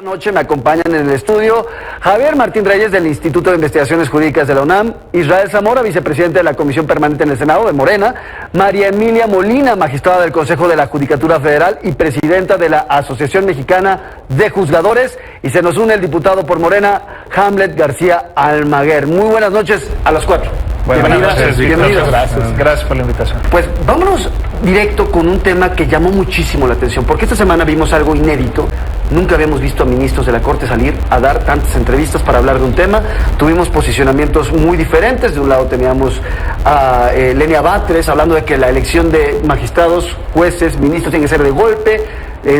Noche me acompañan en el estudio Javier Martín Reyes del Instituto de Investigaciones Jurídicas de la UNAM, Israel Zamora, vicepresidente de la Comisión Permanente en el Senado de Morena, María Emilia Molina, magistrada del Consejo de la Judicatura Federal y presidenta de la Asociación Mexicana de Juzgadores, y se nos une el diputado por Morena, Hamlet García Almaguer. Muy buenas noches a los cuatro. Buenas noches, bienvenidos. Gracias por la invitación. Pues vámonos directo con un tema que llamó muchísimo la atención, porque esta semana vimos algo inédito. Nunca habíamos visto a ministros de la Corte salir a dar tantas entrevistas para hablar de un tema. Tuvimos posicionamientos muy diferentes. De un lado teníamos a Lenia Batres hablando de que la elección de magistrados, jueces, ministros tiene que ser de golpe.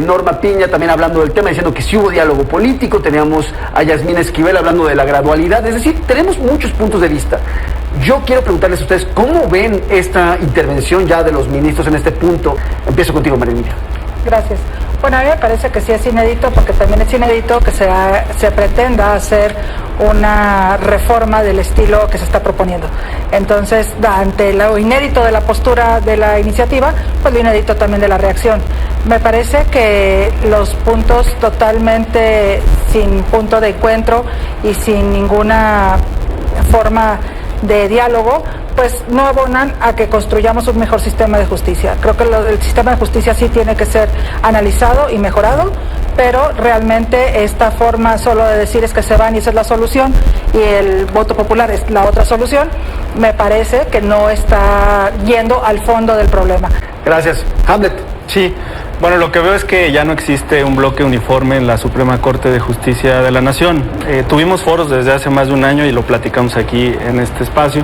Norma Piña también hablando del tema, diciendo que sí hubo diálogo político. Teníamos a Yasmín Esquivel hablando de la gradualidad. Es decir, tenemos muchos puntos de vista. Yo quiero preguntarles a ustedes, ¿cómo ven esta intervención ya de los ministros en este punto? Empiezo contigo, María Emilia. Gracias. Bueno, a mí me parece que sí es inédito, porque también es inédito que se pretenda hacer una reforma del estilo que se está proponiendo. Entonces, ante lo inédito de la postura de la iniciativa, pues lo inédito también de la reacción. Me parece que los puntos totalmente sin punto de encuentro y sin ninguna forma de diálogo, pues no abonan a que construyamos un mejor sistema de justicia. Creo que el sistema de justicia sí tiene que ser analizado y mejorado, pero realmente esta forma solo de decir es que se van y esa es la solución y el voto popular es la otra solución, me parece que no está yendo al fondo del problema. Gracias. Hamlet. Sí, bueno, lo que veo es que ya no existe un bloque uniforme en la Suprema Corte de Justicia de la Nación. Tuvimos foros desde hace más de un año y lo platicamos aquí en este espacio.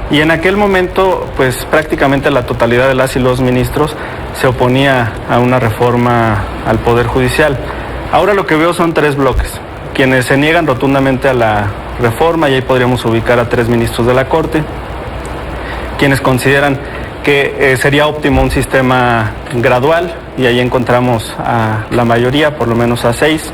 Y en aquel momento, pues prácticamente la totalidad de las y los ministros se oponía a una reforma al Poder Judicial. Ahora lo que veo son tres bloques, quienes se niegan rotundamente a la reforma, y ahí podríamos ubicar a 3 ministros de la Corte, quienes consideran que sería óptimo un sistema gradual, y ahí encontramos a la mayoría, por lo menos a 6,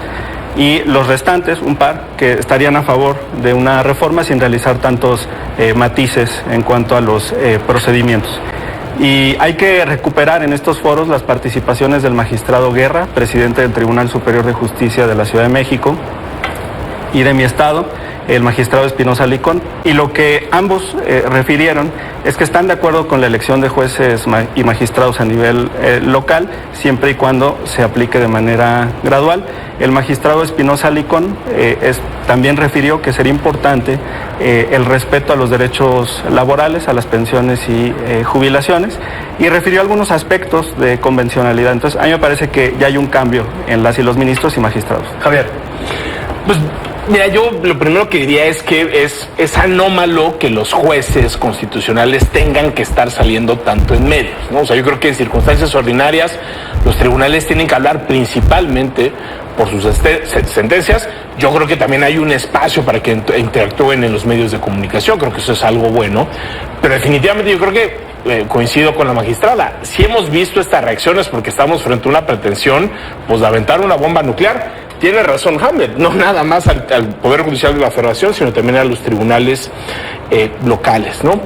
y los restantes, un par, que estarían a favor de una reforma sin realizar tantos matices en cuanto a los procedimientos. Y hay que recuperar en estos foros las participaciones del magistrado Guerra, presidente del Tribunal Superior de Justicia de la Ciudad de México, y de mi estado, el magistrado Espinosa Licón, y lo que ambos refirieron es que están de acuerdo con la elección de jueces y magistrados a nivel local, siempre y cuando se aplique de manera gradual. El magistrado Espinosa Licón también refirió que sería importante el respeto a los derechos laborales, a las pensiones y jubilaciones, y refirió algunos aspectos de convencionalidad. Entonces, a mí me parece que ya hay un cambio en las y los ministros y magistrados. Javier. Pues mira, yo lo primero que diría es que es anómalo que los jueces constitucionales tengan que estar saliendo tanto en medios, ¿no? O sea, yo creo que en circunstancias ordinarias los tribunales tienen que hablar principalmente por sus sentencias. Yo creo que también hay un espacio para que interactúen en los medios de comunicación, creo que eso es algo bueno, pero definitivamente yo creo que coincido con la magistrada. Si hemos visto estas reacciones porque estamos frente a una pretensión, pues, de aventar una bomba nuclear. Tiene razón Hamlet, no nada más al Poder Judicial de la Federación, sino también a los tribunales locales, ¿no?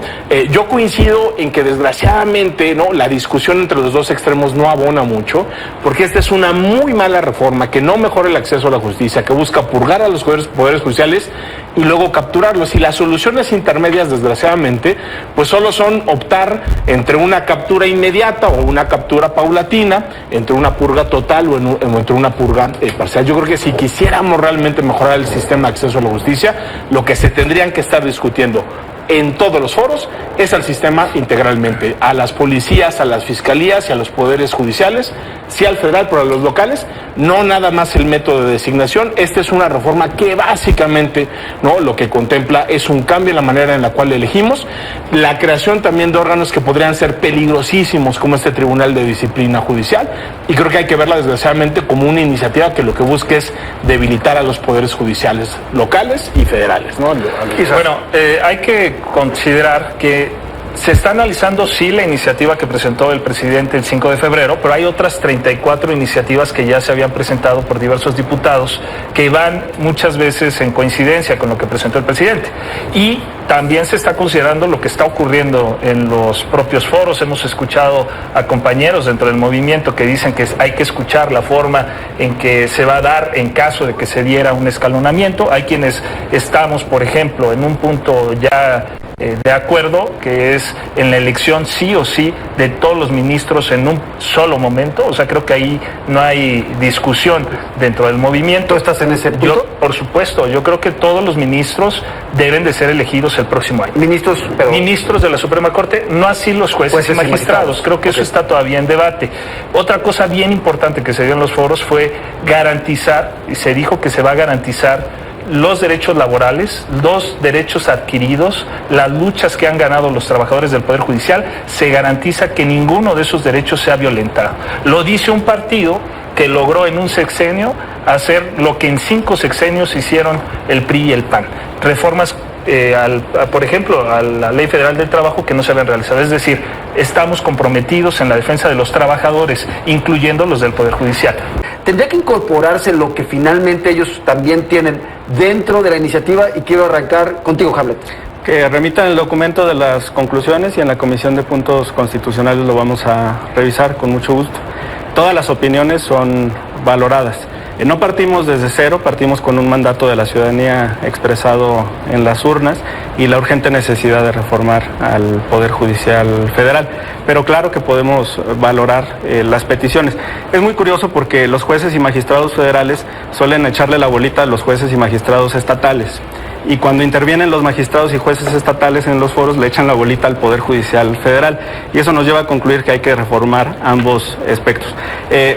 Yo coincido en que desgraciadamente, ¿no?, la discusión entre los dos extremos no abona mucho, porque esta es una muy mala reforma que no mejora el acceso a la justicia, que busca purgar a los poderes judiciales y luego capturarlos. Y las soluciones intermedias, desgraciadamente, pues solo son optar entre una captura inmediata o una captura paulatina, entre una purga total o entre una purga parcial. Yo creo que si quisiéramos realmente mejorar el sistema de acceso a la justicia, lo que se tendrían que estar discutiendo en todos los foros es al sistema integralmente, a las policías, a las fiscalías y a los poderes judiciales, sí al federal, pero a los locales, no nada más el método de designación. Esta es una reforma que básicamente, ¿no?, lo que contempla es un cambio en la manera en la cual elegimos, la creación también de órganos que podrían ser peligrosísimos, como este Tribunal de Disciplina Judicial, y creo que hay que verla desgraciadamente como una iniciativa que lo que busca es debilitar a los poderes judiciales locales y federales, ¿no? Bueno, hay que considerar que Se está analizando, sí, la iniciativa que presentó el presidente el 5 de febrero, pero hay otras 34 iniciativas que ya se habían presentado por diversos diputados que van muchas veces en coincidencia con lo que presentó el presidente. Y también se está considerando lo que está ocurriendo en los propios foros. Hemos escuchado a compañeros dentro del movimiento que dicen que hay que escuchar la forma en que se va a dar en caso de que se diera un escalonamiento. Hay quienes estamos, por ejemplo, en un punto ya de acuerdo, que es en la elección sí o sí de todos los ministros en un solo momento. O sea, creo que ahí no hay discusión dentro del movimiento. ¿Tú estás en ese punto? Yo, por supuesto, yo creo que todos los ministros deben de ser elegidos el próximo año. Ministros de la Suprema Corte, no así los jueces y magistrados. Creo que eso está todavía en debate. Otra cosa bien importante que se dio en los foros fue garantizar, y se dijo que se va a garantizar los derechos laborales, los derechos adquiridos, las luchas que han ganado los trabajadores del Poder Judicial. Se garantiza que ninguno de esos derechos sea violentado. Lo dice un partido que logró en un sexenio hacer lo que en 5 sexenios hicieron el PRI y el PAN. Reformas, por ejemplo, a la Ley Federal del Trabajo que no se habían realizado. Es decir, estamos comprometidos en la defensa de los trabajadores, incluyendo los del Poder Judicial. ¿Tendría que incorporarse lo que finalmente ellos también tienen dentro de la iniciativa? Y quiero arrancar contigo, Hamlet. Que remitan el documento de las conclusiones y en la Comisión de Puntos Constitucionales lo vamos a revisar con mucho gusto. Todas las opiniones son valoradas. No partimos desde cero, partimos con un mandato de la ciudadanía expresado en las urnas y la urgente necesidad de reformar al Poder Judicial Federal. Pero claro que podemos valorar las peticiones. Es muy curioso porque los jueces y magistrados federales suelen echarle la bolita a los jueces y magistrados estatales. Y cuando intervienen los magistrados y jueces estatales en los foros, le echan la bolita al Poder Judicial Federal. Y eso nos lleva a concluir que hay que reformar ambos aspectos.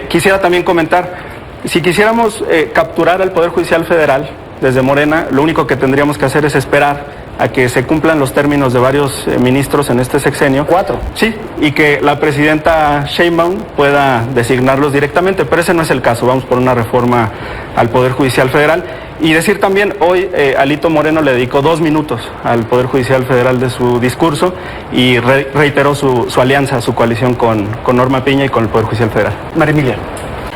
Quisiera también comentar, si quisiéramos capturar al Poder Judicial Federal desde Morena, lo único que tendríamos que hacer es esperar a que se cumplan los términos de varios ministros en este sexenio. 4. Sí, y que la presidenta Sheinbaum pueda designarlos directamente, pero ese no es el caso. Vamos por una reforma al Poder Judicial Federal. Y decir también, hoy Alito Moreno le dedicó 2 minutos al Poder Judicial Federal de su discurso y reiteró su alianza, su coalición con Norma Piña y con el Poder Judicial Federal. María Emilia.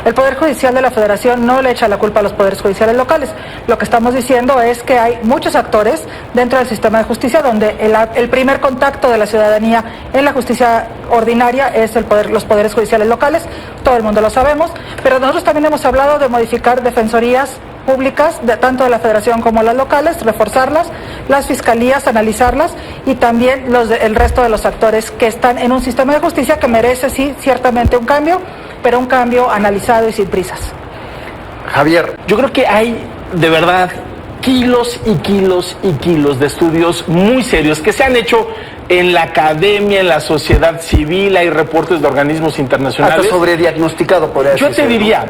El Poder Judicial de la Federación no le echa la culpa a los poderes judiciales locales. Lo que estamos diciendo es que hay muchos actores dentro del sistema de justicia donde el primer contacto de la ciudadanía en la justicia ordinaria es los poderes judiciales locales. Todo el mundo lo sabemos, pero nosotros también hemos hablado de modificar defensorías públicas, tanto de la Federación como las locales, reforzarlas, las fiscalías, analizarlas, y también el resto de los actores que están en un sistema de justicia que merece, sí, ciertamente un cambio, pero un cambio analizado y sin prisas. Javier. Yo creo que hay, de verdad, kilos y kilos y kilos de estudios muy serios que se han hecho en la academia, en la sociedad civil. Hay reportes de organismos internacionales. Hasta sobrediagnosticado por eso. Yo te diría,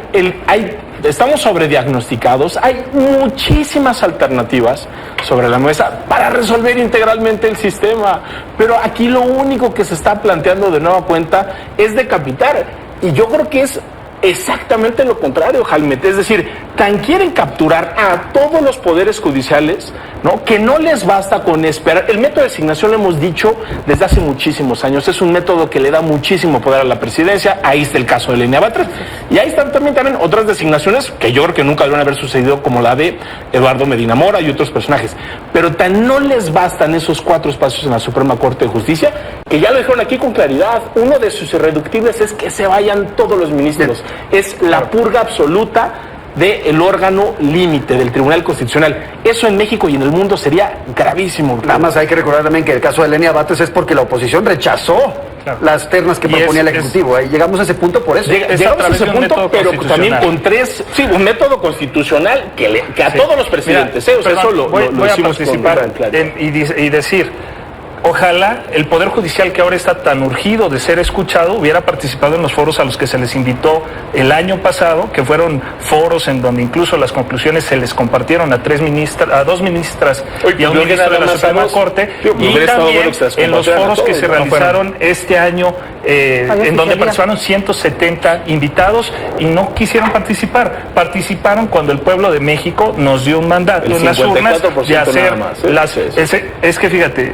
estamos sobrediagnosticados, hay muchísimas alternativas sobre la mesa para resolver integralmente el sistema, pero aquí lo único que se está planteando de nueva cuenta es decapitar, y yo creo que es exactamente lo contrario, Jalmet. Es decir, tan quieren capturar a todos los poderes judiciales, ¿no?, que no les basta con esperar. El método de designación, lo hemos dicho desde hace muchísimos años, es un método que le da muchísimo poder a la presidencia. Ahí está el caso de Lenia Batres. Y ahí están también otras designaciones que yo creo que nunca deben haber sucedido, como la de Eduardo Medina Mora y otros personajes. Pero tan no les bastan esos 4 espacios en la Suprema Corte de Justicia, que ya lo dijeron aquí con claridad. Uno de sus irreductibles es que se vayan todos los ministros. Es la purga absoluta del órgano límite del Tribunal Constitucional. Eso en México y en el mundo sería gravísimo. Nada más hay que recordar también que el caso de Lenia Batres es porque la oposición rechazó las ternas que proponía el Ejecutivo. Llegamos a ese punto por eso. Llegamos a ese punto, pero también con un método constitucional que a todos los presidentes. Voy a participar y decir, ojalá el Poder Judicial, que ahora está tan urgido de ser escuchado, hubiera participado en los foros a los que se les invitó el año pasado, que fueron foros en donde incluso las conclusiones se les compartieron a 2 ministras y a un ministro de la Suprema Corte, y también en los foros que se realizaron este año, en donde participaron 170 invitados y no quisieron participar. Participaron cuando el pueblo de México nos dio un mandato en las urnas de hacer es que fíjate,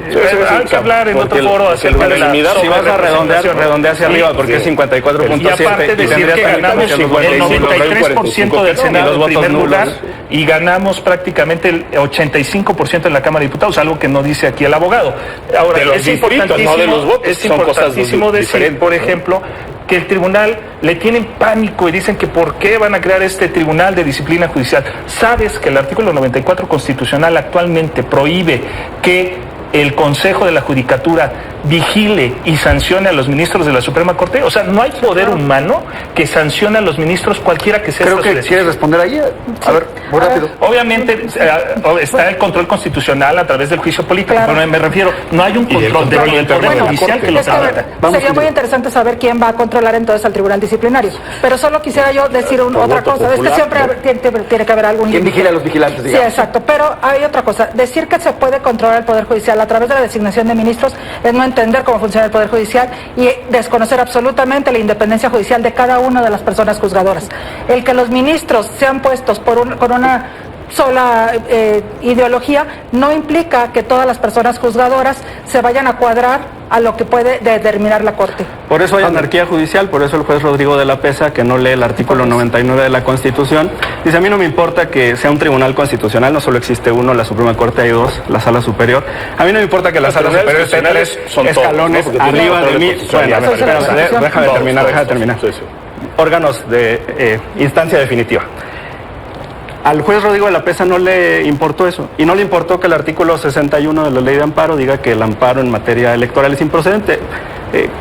habrá que hablar en otro foro acerca de la si vas a redondear hacia arriba, porque es 54.7 y aparte decir que ganamos el 93% del Senado en primer lugar y ganamos prácticamente el 85% en la Cámara de Diputados, algo que no dice aquí el abogado. Ahora, es importantísimo, no de los votos, es importantísimo decir, por ejemplo, que el tribunal le tienen pánico y dicen que por qué van a crear este tribunal de disciplina judicial. ¿Sabes que el artículo 94 constitucional actualmente prohíbe que el Consejo de la Judicatura vigile y sancione a los ministros de la Suprema Corte? O sea, no hay poder humano que sancione a los ministros cualquiera que sea. Creo que quieres responder ahí. A ver, muy rápido. Obviamente está el control constitucional a través del juicio político, Claro. pero me refiero, no hay un control del poder judicial que lo trata. Sería muy interesante saber quién va a controlar entonces al tribunal disciplinario. Pero solo quisiera yo decir otra cosa. Es que siempre tiene que haber algún ¿Quién vigila a los vigilantes, digamos? Sí, exacto. Pero hay otra cosa. Decir que se puede controlar el Poder Judicial a través de la designación de ministros es no entender cómo funciona el Poder Judicial y desconocer absolutamente la independencia judicial de cada una de las personas juzgadoras. El que los ministros sean puestos con una sola ideología no implica que todas las personas juzgadoras se vayan a cuadrar a lo que puede determinar la Corte. Por eso hay anarquía judicial, por eso el juez Rodrigo de la Pesa, que no lee el artículo 99 de la Constitución, dice: a mí no me importa que sea un tribunal constitucional, no solo existe uno, la Suprema Corte hay dos, la Sala Superior. A mí no me importa que la Sala Superior esté 3 escalones arriba de mí. Bueno, espérame, déjame terminar. Órganos de instancia definitiva. Al juez Rodrigo de la Pesa no le importó eso, y no le importó que el artículo 61 de la Ley de Amparo diga que el amparo en materia electoral es improcedente.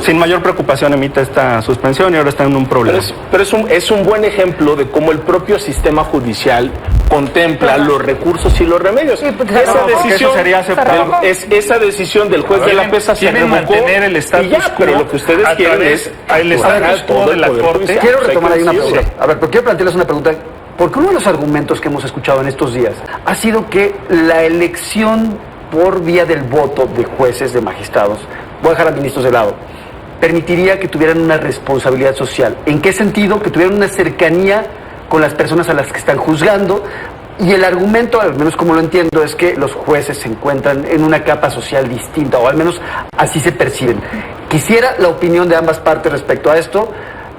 Sin mayor preocupación emite esta suspensión y ahora está en un problema. Pero es un buen ejemplo de cómo el propio sistema judicial contempla los recursos y los remedios. Sí, pues, esa decisión eso sería aceptable. esa decisión del juez de la Pesa se revocó mantener el status y ya, pero lo que ustedes quieren es el status quo de la Corte. Quiero retomar ahí una pregunta. A ver, pero quiero plantearles una pregunta. Porque uno de los argumentos que hemos escuchado en estos días ha sido que la elección por vía del voto de jueces, de magistrados, voy a dejar a ministros de lado, permitiría que tuvieran una responsabilidad social. ¿En qué sentido? Que tuvieran una cercanía con las personas a las que están juzgando. Y el argumento, al menos como lo entiendo, es que los jueces se encuentran en una capa social distinta, o al menos así se perciben. Quisiera la opinión de ambas partes respecto a esto.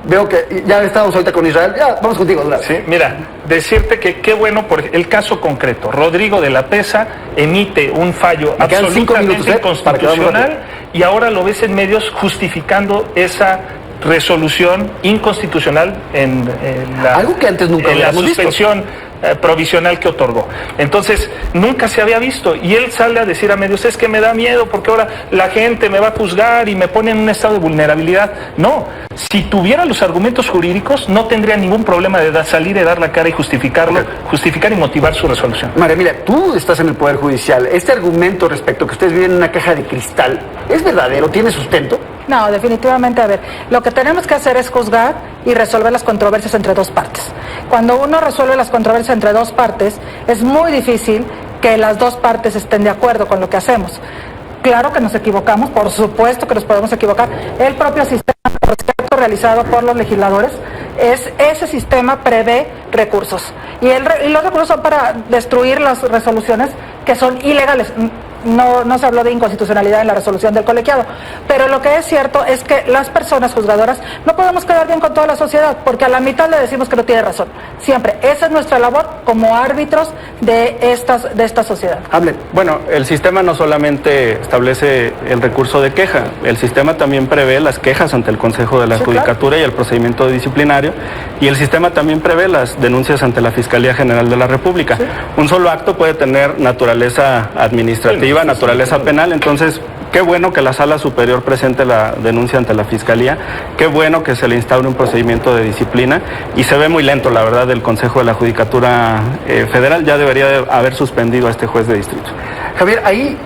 Veo que ya estamos ahorita con Israel. Ya, vamos contigo, Duran. Sí, mira, decirte que qué bueno por el caso concreto. Rodrigo de la Pesa emite un fallo absolutamente inconstitucional y ahora lo ves en medios justificando esa resolución inconstitucional en algo que antes nunca en la habíamos suspensión visto. Provisional que otorgó. Entonces, nunca se había visto. Y él sale a decir a medios: es que me da miedo porque ahora la gente me va a juzgar y me pone en un estado de vulnerabilidad. No, si tuviera los argumentos jurídicos, no tendría ningún problema de salir y dar la cara y justificarlo, justificar y motivar su resolución. María Emilia, tú estás en el Poder Judicial. ¿Este argumento respecto a que ustedes viven en una caja de cristal es verdadero? ¿Tiene sustento? No, definitivamente, a ver, lo que tenemos que hacer es juzgar y resolver las controversias entre dos partes. Cuando uno resuelve las controversias entre dos partes, es muy difícil que las dos partes estén de acuerdo con lo que hacemos. Claro que nos equivocamos, por supuesto que nos podemos equivocar. El propio sistema, por cierto, realizado por los legisladores, ese sistema prevé recursos. Y los recursos son para destruir las resoluciones que son ilegales. No se habló de inconstitucionalidad en la resolución del colegiado, pero lo que es cierto es que las personas juzgadoras no podemos quedar bien con toda la sociedad, porque a la mitad le decimos que no tiene razón. Siempre, esa es nuestra labor como árbitros de esta sociedad. Hable. Bueno, el sistema no solamente establece el recurso de queja, el sistema también prevé las quejas ante el Consejo de la Judicatura y el procedimiento disciplinario, y el sistema también prevé las denuncias ante la Fiscalía General de la República. Sí. Un solo acto puede tener naturaleza administrativa, naturaleza penal. Entonces, qué bueno que la Sala Superior presente la denuncia ante la Fiscalía, qué bueno que se le instaure un procedimiento de disciplina, y se ve muy lento, la verdad, del Consejo de la Judicatura Federal. Ya debería de haber suspendido a este juez de distrito. Javier, ahí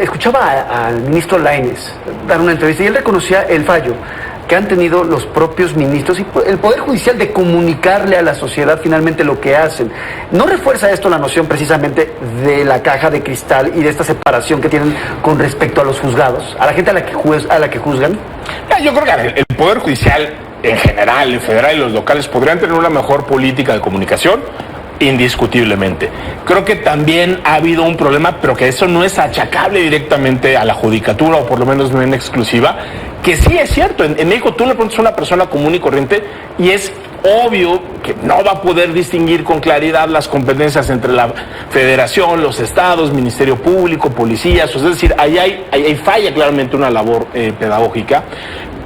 escuchaba al ministro Lainez dar una entrevista y él reconocía el fallo que han tenido los propios ministros y el Poder Judicial de comunicarle a la sociedad finalmente lo que hacen. ¿No refuerza esto la noción precisamente de la caja de cristal y de esta separación que tienen con respecto a los juzgados, a la gente a la que juzgan? Yo creo que el Poder Judicial en general, el federal y los locales podrían tener una mejor política de comunicación, indiscutiblemente. Creo que también ha habido un problema, pero que eso no es achacable directamente a la judicatura, o por lo menos no en exclusiva, que sí es cierto. En México tú le preguntas a una persona común y corriente y es obvio que no va a poder distinguir con claridad las competencias entre la federación, los estados, ministerio público, policías. Es decir, ahí falla claramente una labor pedagógica.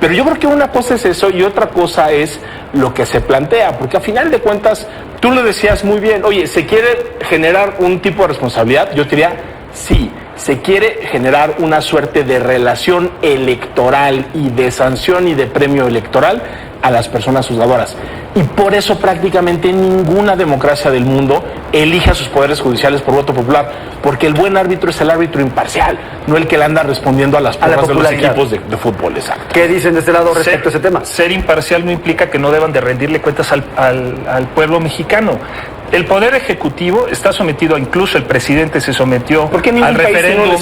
Pero yo creo que una cosa es eso y otra cosa es lo que se plantea, porque a final de cuentas, tú lo decías muy bien, oye, ¿se quiere generar un tipo de responsabilidad? Yo te diría, sí, se quiere generar una suerte de relación electoral y de sanción y de premio electoral a las personas juzgadoras. Y por eso prácticamente ninguna democracia del mundo elige a sus poderes judiciales por voto popular, porque el buen árbitro es el árbitro imparcial, no el que le anda respondiendo a las porras de los equipos de fútbol. Exacto. ¿Qué dicen de este lado respecto a ese tema? Ser imparcial no implica que no deban de rendirle cuentas al pueblo mexicano. El Poder Ejecutivo está sometido, incluso el presidente se sometió al referéndum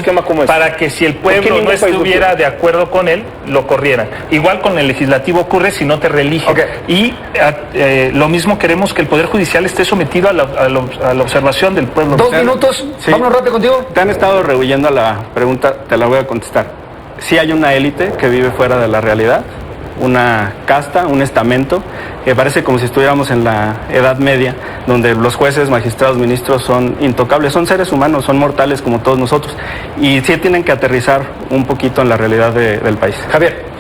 para que si el pueblo no estuviera de acuerdo con él, lo corrieran. Igual con el Legislativo ocurre si no te reeligen. Okay. Y lo mismo queremos que el Poder Judicial esté sometido a la observación del pueblo. 2 minutos, sí. Vamos rápido contigo. Te han estado rehuyendo a la pregunta, te la voy a contestar. Sí hay una élite que vive fuera de la realidad, una casta, un estamento, que parece como si estuviéramos en la Edad Media, donde los jueces, magistrados, ministros son intocables, son seres humanos, son mortales como todos nosotros, y sí tienen que aterrizar un poquito en la realidad del país. Javier,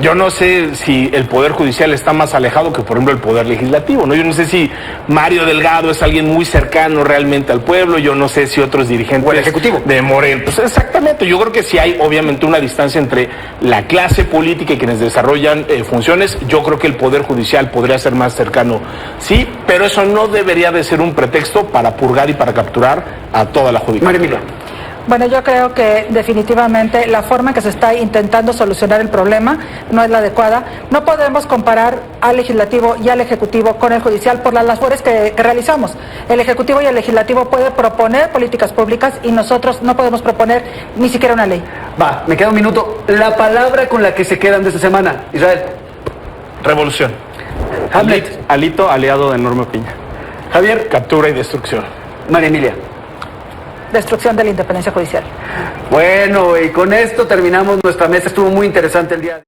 yo no sé si el Poder Judicial está más alejado que, por ejemplo, el Poder Legislativo, ¿no? Yo no sé si Mario Delgado es alguien muy cercano realmente al pueblo, yo no sé si otros dirigentes... O el Ejecutivo. De Morel. Pues exactamente, yo creo que sí hay obviamente una distancia entre la clase política y quienes desarrollan funciones. Yo creo que el Poder Judicial podría ser más cercano, sí, pero eso no debería de ser un pretexto para purgar y para capturar a toda la judicatura. Bueno, yo creo que definitivamente la forma en que se está intentando solucionar el problema no es la adecuada. No podemos comparar al Legislativo y al Ejecutivo con el Judicial por las labores que realizamos. El Ejecutivo y el Legislativo pueden proponer políticas públicas y nosotros no podemos proponer ni siquiera una ley. Va, me queda un minuto. La palabra con la que se quedan de esta semana, Israel. Revolución. Hamlet. Alito, aliado de Norma Piña. Javier. Captura y destrucción. María Emilia. Destrucción de la independencia judicial. Bueno, y con esto terminamos nuestra mesa. Estuvo muy interesante el día de hoy.